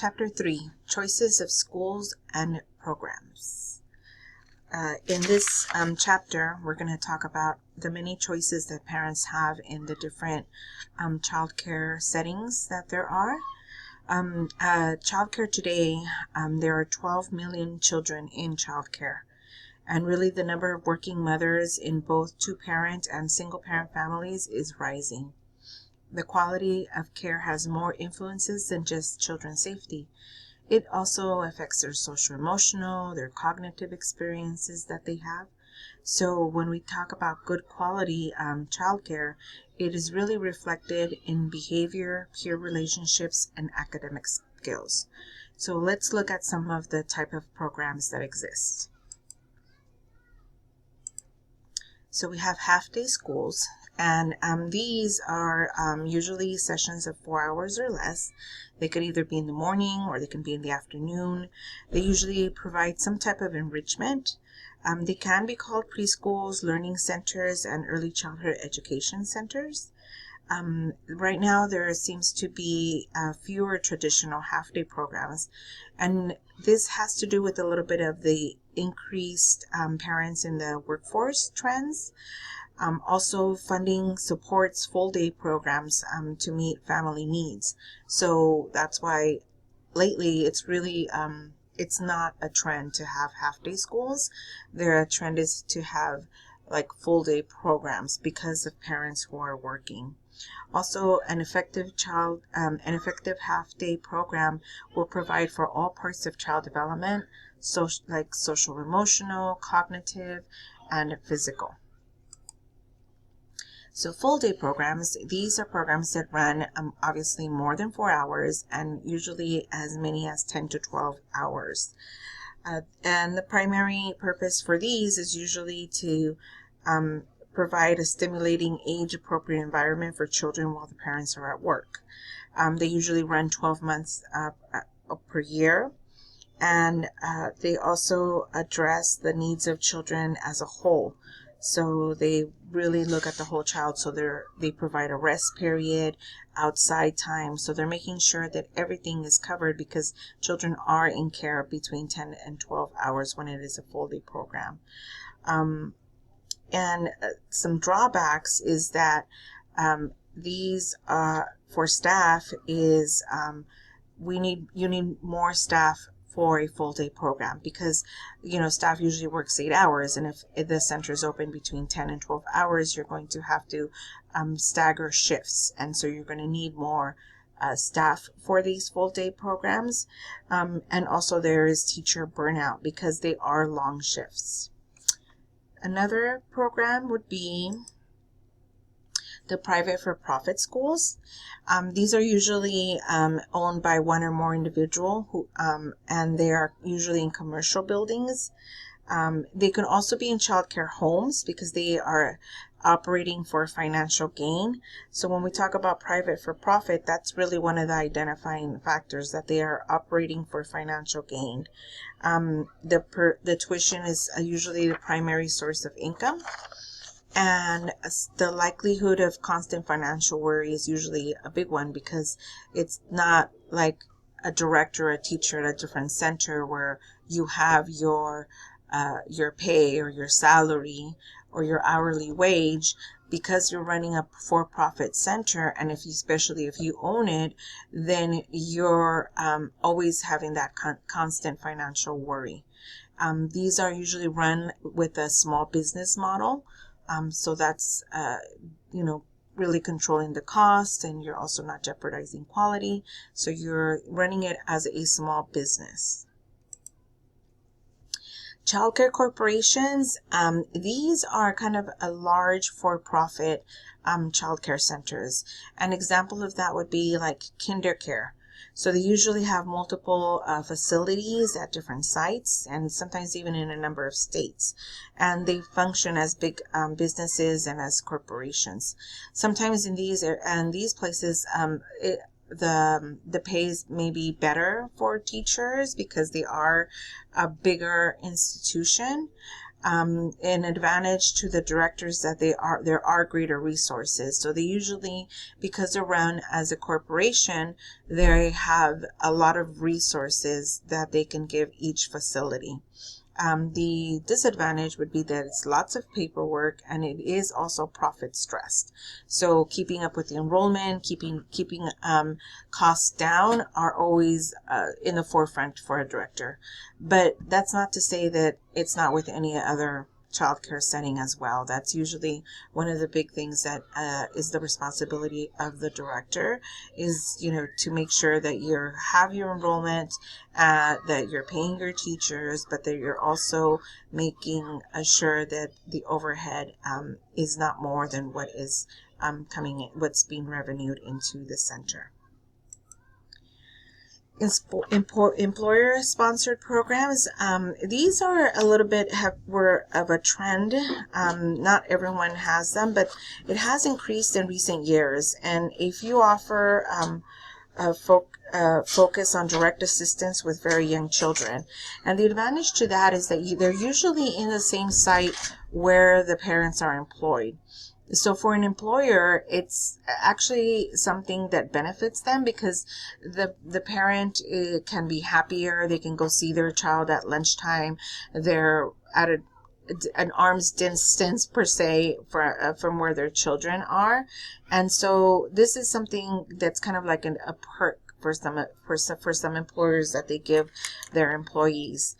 Chapter 3, Choices of Schools and Programs. In this chapter, we're going to talk about the many choices that parents have in the different childcare settings that there are. Childcare today, there are 12 million children in childcare. And really the number of working mothers in both two-parent and single-parent families is rising. The quality of care has more influences than just children's safety. It also affects their social emotional, their cognitive experiences that they have. So when we talk about good quality childcare, it is really reflected in behavior, peer relationships, and academic skills. So let's look at some of the type of programs that exist. So we have half-day schools, and these are usually sessions of 4 hours or less. They could either be in the morning or they can be in the afternoon. They usually provide some type of enrichment. They can be called preschools, learning centers, and early childhood education centers. Right now there seems to be fewer traditional half-day programs, and this has to do with a little bit of the increased parents in the workforce trends. Also, funding supports full-day programs to meet family needs. So that's why lately it's really it's not a trend to have half-day schools. Their trend is to have like full-day programs because of parents who are working. Also, an effective half-day program will provide for all parts of child development, like social, emotional, cognitive, and physical. So full-day programs, these are programs that run obviously more than 4 hours and usually as many as 10 to 12 hours. And the primary purpose for these is usually to provide a stimulating, age-appropriate environment for children while the parents are at work. They usually run 12 months per year, and they also address the needs of children as a whole. So they really look at the whole child. So they provide a rest period, outside time. So they're making sure that everything is covered because children are in care between 10 and 12 hours when it is a full day program. And some drawbacks is that these for staff is you need more staff for a full day program because staff usually works 8 hours, and if the center is open between 10 and 12 hours, you're going to have to stagger shifts, and so you're going to need more staff for these full day programs. And also there is teacher burnout because they are long shifts. Another program would be the private for-profit schools. These are usually owned by one or more individual and they are usually in commercial buildings. They can also be in childcare homes because they are operating for financial gain. So when we talk about private for-profit, that's really one of the identifying factors, that they are operating for financial gain. The tuition is usually the primary source of income, and the likelihood of constant financial worry is usually a big one because it's not like a director or a teacher at a different center where you have your pay or your salary or your hourly wage. Because you're running a for-profit center, and especially if you own it, then you're always having that constant financial worry. These are usually run with a small business model. So that's, really controlling the cost, and you're also not jeopardizing quality. So you're running it as a small business. Childcare corporations, these are kind of a large for-profit childcare centers. An example of that would be like KinderCare. So they usually have multiple facilities at different sites, and sometimes even in a number of states. And they function as big businesses and as corporations. Sometimes in these places, the pays may be better for teachers because they are a bigger institution. an advantage to the directors that there are greater resources. So they usually, because they're run as a corporation, they have a lot of resources that they can give each facility. The disadvantage would be that it's lots of paperwork and it is also profit stressed. So keeping up with the enrollment, keeping costs down are always in the forefront for a director. But that's not to say that it's not with any other childcare setting as well. That's usually one of the big things that is the responsibility of the director, is, you know, to make sure that you have your enrollment, that you're paying your teachers, but that you're also making sure that the overhead is not more than what is coming in, what's being revenued into the center. Employer-sponsored programs. These are a little bit were of a trend. Not everyone has them, but it has increased in recent years. And if you offer focus on direct assistance with very young children, and the advantage to that is that they're usually in the same site where the parents are employed. So for an employer, it's actually something that benefits them, because the parent can be happier. They can go see their child at lunchtime. They're at an arm's distance per se from where their children are, and so this is something that's kind of like a perk for some employers that they give their employees.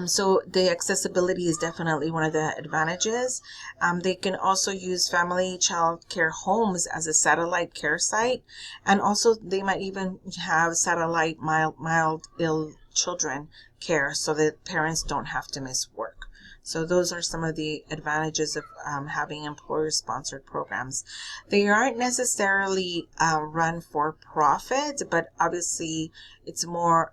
So the accessibility is definitely one of the advantages. They can also use family child care homes as a satellite care site, and also they might even have satellite mild ill children care, so that parents don't have to miss work. So those are some of the advantages of having employer-sponsored programs. They aren't necessarily run for profit, but obviously it's more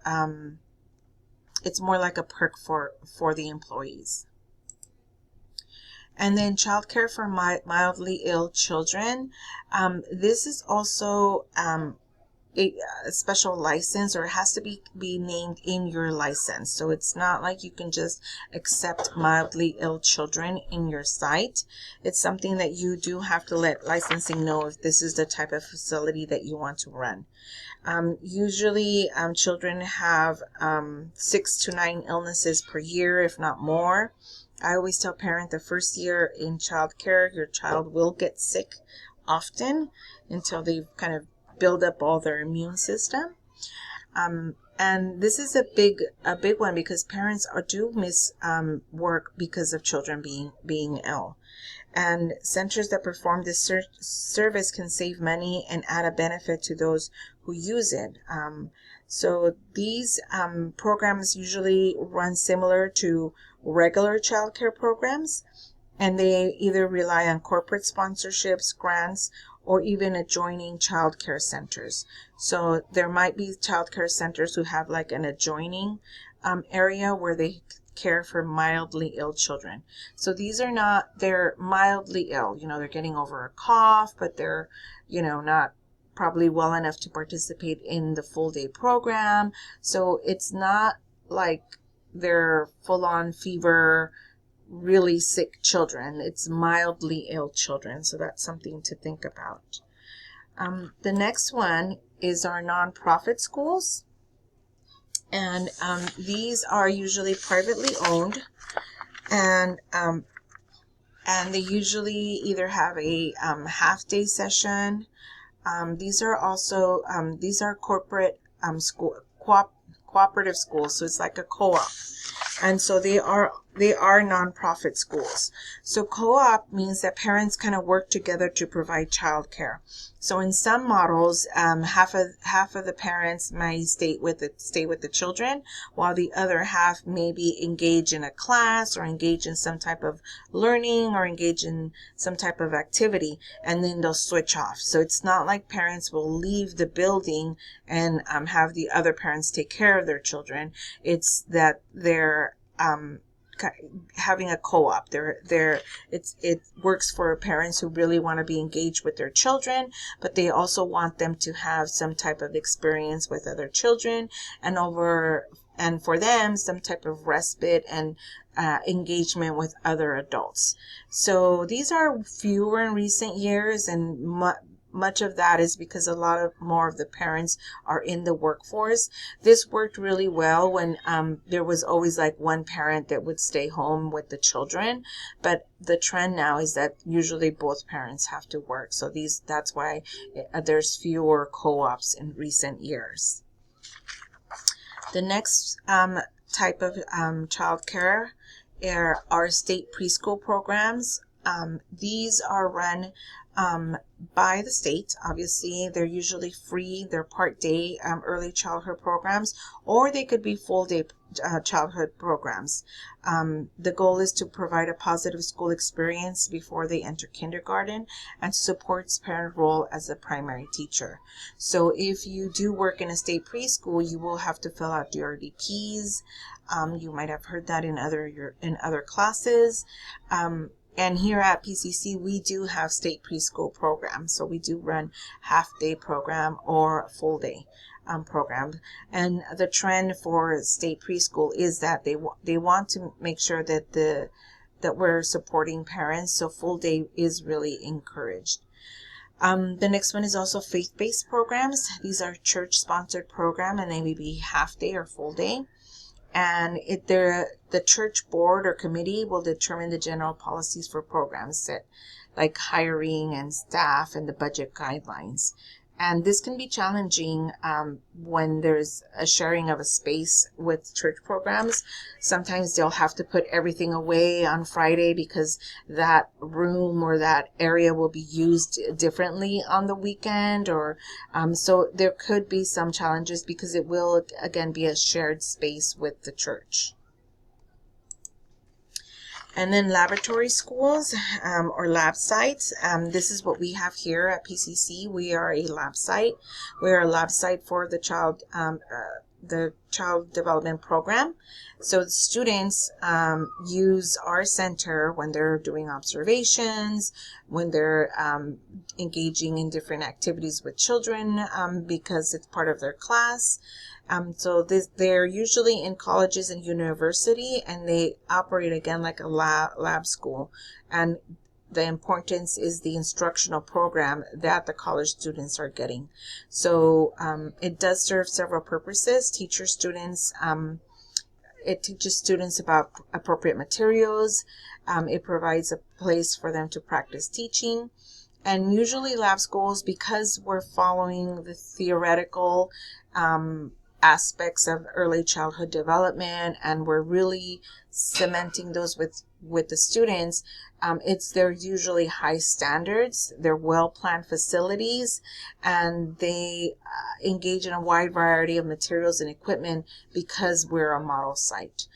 like a perk for the employees. And then childcare for mildly ill children. This is also a special license, or it has to be named in your license. So it's not like you can just accept mildly ill children in your site. It's something that you do have to let licensing know if this is the type of facility that you want to run. Usually children have 6 to 9 illnesses per year, if not more. I always tell parents the first year in childcare, your child will get sick often until they've kind of build up all their immune system. And this is a big one, because parents do miss work because of children being ill. And centers that perform this service can save money and add a benefit to those who use it. So these programs usually run similar to regular childcare programs, and they either rely on corporate sponsorships, grants, or even adjoining childcare centers. So there might be childcare centers who have like an adjoining area where they care for mildly ill children. So these are not, they're mildly ill, they're getting over a cough, but they're, not probably well enough to participate in the full day program. So it's not like they're full on fever, really sick children. It's mildly ill children. So that's something to think about. The next one is our nonprofit schools. And these are usually privately owned, and they usually either have a half-day session. These are also corporate cooperative schools, so it's like a co-op, and so they are nonprofit schools. So co-op means that parents kind of work together to provide childcare. So in some models, half of the parents may stay with the children, while the other half maybe engage in a class or engage in some type of learning or engage in some type of activity, and then they'll switch off. So it's not like parents will leave the building and have the other parents take care of their children. It's that they're having a co-op. It works for parents who really want to be engaged with their children, but they also want them to have some type of experience with other children. And over and for them, some type of respite and engagement with other adults. So these are fewer in recent years, and much of that is because a lot of more of the parents are in the workforce. This worked really well when there was always like one parent that would stay home with the children, but the trend now is that usually both parents have to work. So that's why there's fewer co-ops in recent years. The next type of childcare are state preschool programs. These are run by the state. Obviously, they're usually free. They're part day early childhood programs, or they could be full day childhood programs. The goal is to provide a positive school experience before they enter kindergarten and supports parent role as a primary teacher. So if you do work in a state preschool, you will have to fill out the RDPs. You might have heard that in other classes. And here at PCC, we do have state preschool programs. So we do run half-day program or full day program. And the trend for state preschool is that they want to make sure that we're supporting parents. So full day is really encouraged. The next one is also faith-based programs. These are church-sponsored program, and they may be half-day or full day. And the church board or committee will determine the general policies for programs set, like hiring and staff and the budget guidelines. And this can be challenging when there's a sharing of a space with church programs. Sometimes they'll have to put everything away on Friday because that room or that area will be used differently on the weekend. Or so there could be some challenges because it will, again, be a shared space with the church. And then laboratory schools or lab sites. This is what we have here at PCC. We are a lab site. We are a lab site for the child development program. So the students use our center when they're doing observations, when they're engaging in different activities with children because it's part of their class. So they're usually in colleges and university, and they operate again like a lab school. And the importance is the instructional program that the college students are getting. So it does serve several purposes. It teaches students about appropriate materials. It provides a place for them to practice teaching. And usually lab schools, because we're following the theoretical aspects of early childhood development, and we're really cementing those with the students, they're usually high standards, they're well-planned facilities, and they engage in a wide variety of materials and equipment because we're a model site.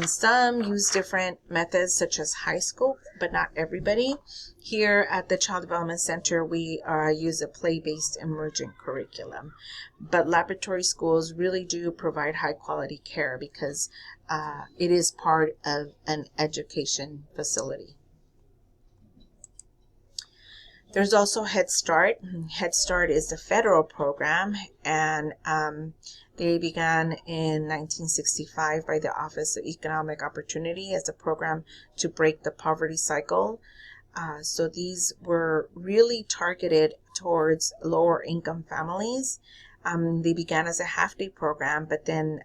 Some use different methods such as high scope, but not everybody. Here at the Child Development Center, we use a play-based emergent curriculum. But laboratory schools really do provide high-quality care because it is part of an education facility. There's also Head Start. Head Start is a federal program, and they began in 1965 by the Office of Economic Opportunity as a program to break the poverty cycle. So these were really targeted towards lower income families. They began as a half-day program, but then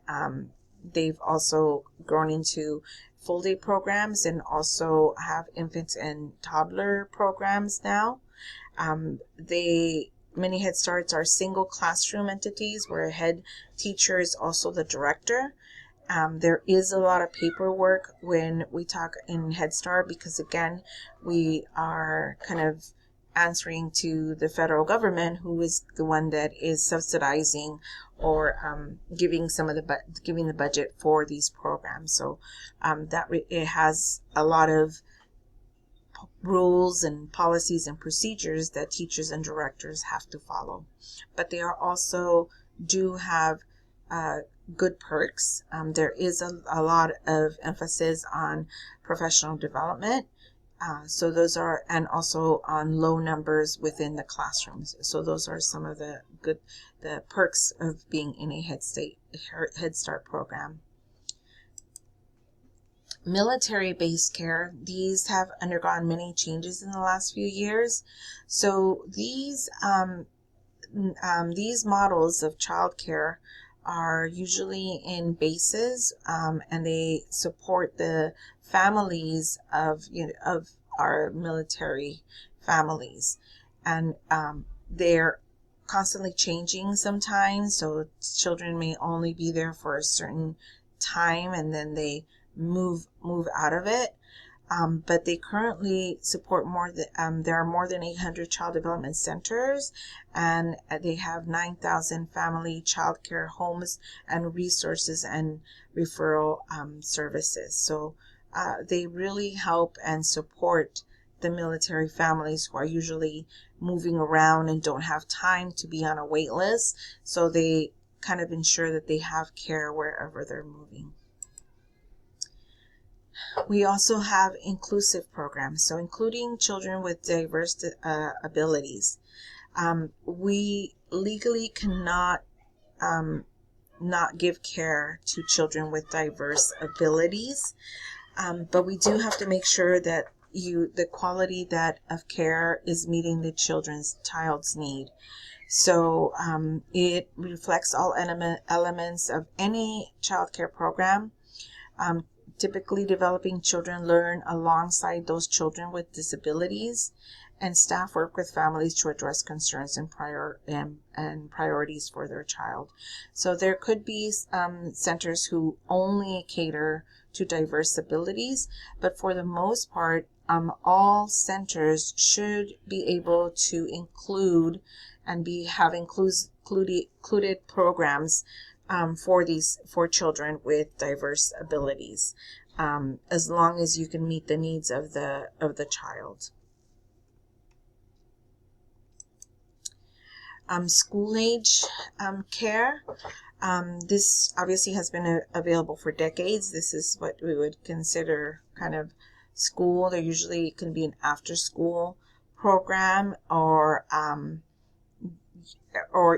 they've also grown into full-day programs and also have infants and toddler programs now. Many Head Starts are single classroom entities where a head teacher is also the director. There is a lot of paperwork when we talk in Head Start because, again, we are kind of answering to the federal government, who is the one that is subsidizing or giving the budget for these programs. So it has a lot of rules and policies and procedures that teachers and directors have to follow. But they are also do have good perks. There is a lot of emphasis on professional development. So those are, and also on low numbers within the classrooms. So those are some of the perks of being in a Head Start program. Military-based care, these have undergone many changes in the last few years. So these models of childcare are usually in bases, and they support the families of our military families, and they're constantly changing sometimes. So children may only be there for a certain time, and then they move out of it. But they currently support there are more than 800 child development centers, and they have 9,000 family child care homes and resources and referral services. So they really help and support the military families who are usually moving around and don't have time to be on a wait list. So they kind of ensure that they have care wherever they're moving. We also have inclusive programs, so including children with diverse abilities. We legally cannot not give care to children with diverse abilities, but we do have to make sure that the quality of care is meeting the child's need. So it reflects all elements of any child care program. Typically, developing children learn alongside those children with disabilities, and staff work with families to address concerns and priorities for their child. So there could be centers who only cater to diverse abilities, but for the most part, all centers should be able to include and have included programs for children with diverse abilities, as long as you can meet the needs of the child. School age care. This obviously has been available for decades. This is what we would consider kind of school. There usually can be an after-school program, or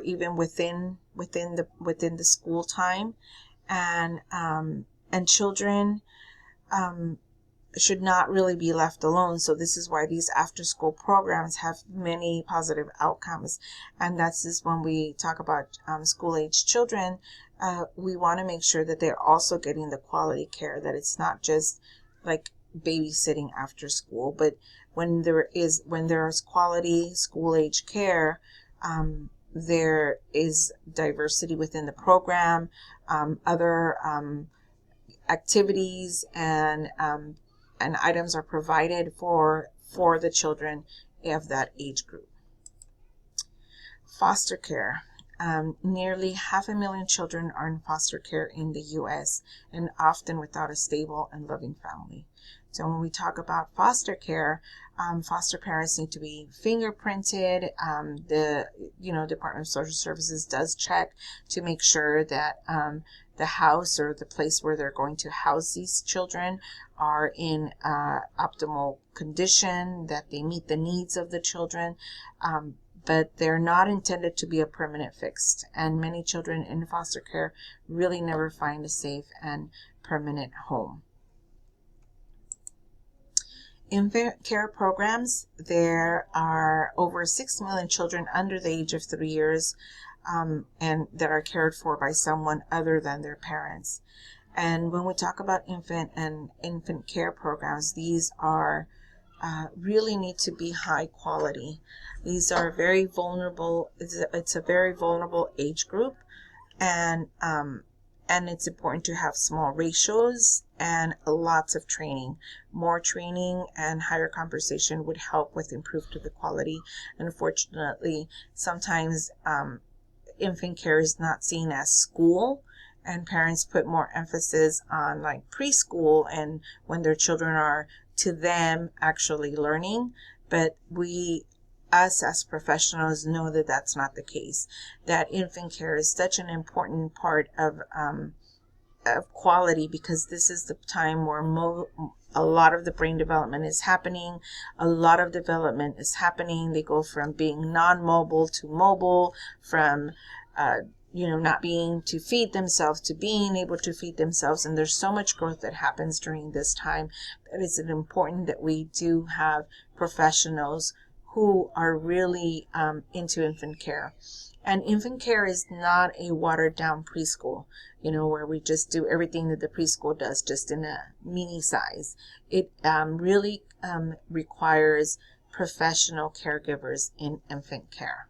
even within the school time, and children should not really be left alone. So this is why these after school programs have many positive outcomes, and that's just when we talk about school age children, we want to make sure that they're also getting the quality care, that it's not just like babysitting after school, but when there's quality school age care, there is diversity within the program, other activities and items are provided for the children of that age group. Foster care. Nearly 500,000 children are in foster care in the U.S. and often without a stable and loving family. So when we talk about foster care, foster parents need to be fingerprinted. The Department of Social Services does check to make sure that the house or the place where they're going to house these children are in optimal condition, that they meet the needs of the children. But they're not intended to be a permanent fix, and many children in foster care really never find a safe and permanent home. Infant care programs, there are over 6 million children under the age of 3 years and that are cared for by someone other than their parents. And when we talk about infant care programs, these are really need to be high quality. These are very vulnerable. It's a very vulnerable age group, and it's important to have small ratios and lots of training. More training and higher compensation would help with improved the quality. Unfortunately, sometimes infant care is not seen as school, and parents put more emphasis on like preschool and when their children are to them actually learning. But us as professionals know that that's not the case, that infant care is such an important part of quality, because this is the time where a lot of the brain development is happening. A lot of development is happening. They go from being non-mobile to mobile, from not being to feed themselves to being able to feed themselves. And there's so much growth that happens during this time that it's important that we do have professionals who are really into infant care. And infant care is not a watered down preschool, where we just do everything that the preschool does, just in a mini size. It really requires professional caregivers in infant care.